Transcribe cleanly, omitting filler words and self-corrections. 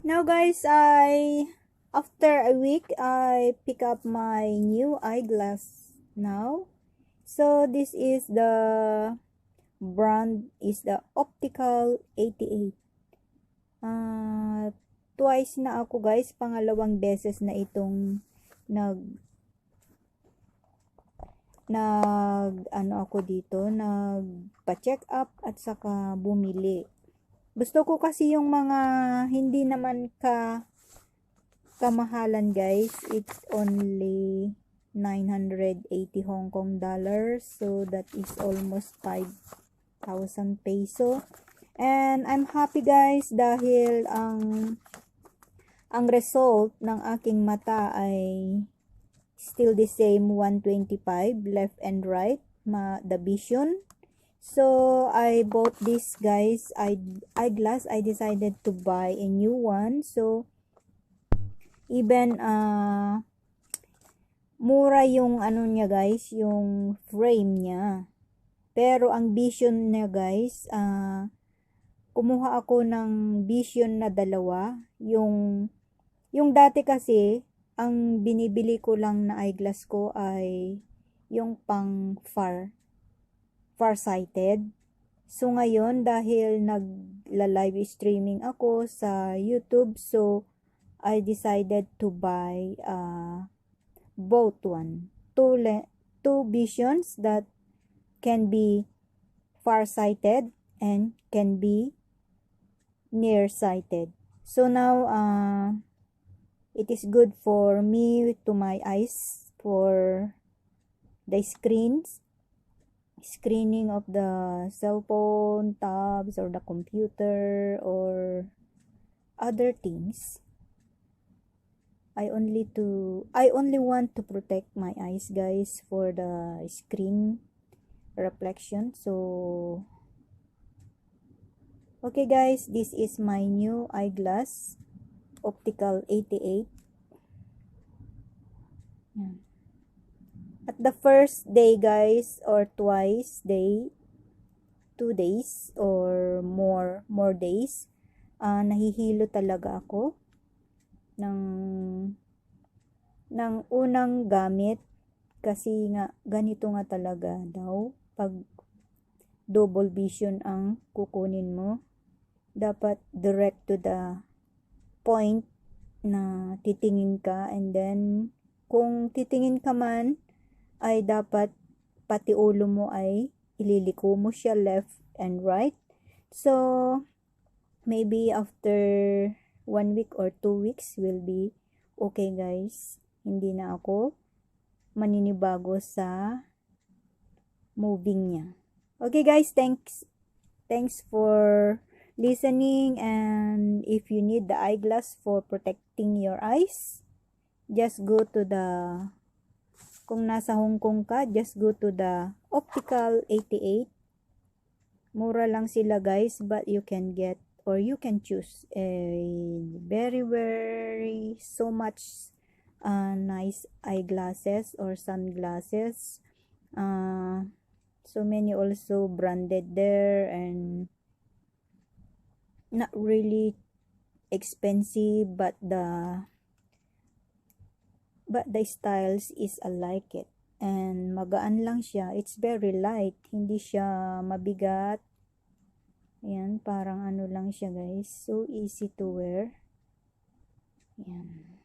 Now guys, after a week I pick up my new eyeglass now. So this is the brand is the Optical 88. Twice na ako guys, pangalawang beses na itong nagpa-check up at saka bumili. Gusto ko kasi yung mga hindi naman kamahalan guys. It's only 980 Hong Kong dollars. So that is almost 5,000 peso. And I'm happy guys dahil ang result ng aking mata ay still the same 125 left and right the vision. So I bought this guys eyeglass. I decided to buy a new one. So even mura yung ano niya guys, yung frame niya. Pero ang vision niya guys, kumuha ako ng vision na dalawa. Yung dati kasi ang binibili ko lang na eyeglass ko ay yung pang farsighted. So ngayon dahil nagla-live streaming ako sa YouTube, so I decided to buy both one. Two visions that can be farsighted and can be nearsighted. So now it is good for me to my eyes for the screening of the cell phone, tabs, or the computer, or other things. I only want to protect my eyes guys for the screen reflection. So okay guys, this is my new eyeglass, Optical 88. At the first day guys, or twice day, 2 days or more days, nahihilo talaga ako ng unang gamit kasi nga ganito nga talaga daw pag double vision ang kukunin mo. Dapat direct to the point na titingin ka, and then kung titingin ka man ay dapat pati ulo mo ay ililiko mo siya left and right. So maybe after 1 week or 2 weeks will be okay guys. Hindi na ako maninibago sa moving niya. Okay guys, thanks for listening, and if you need the eyeglass for protecting your eyes, just go to kung nasa Hong Kong ka, just go to the Optical 88. Mura lang sila guys, but you can get or you can choose a very so much nice eyeglasses or sunglasses. So many also branded there and not really expensive, but the styles is alike it, and magaan lang siya. It's very light, hindi siya mabigat. Ayan, parang ano lang siya guys, so easy to wear. Ayan.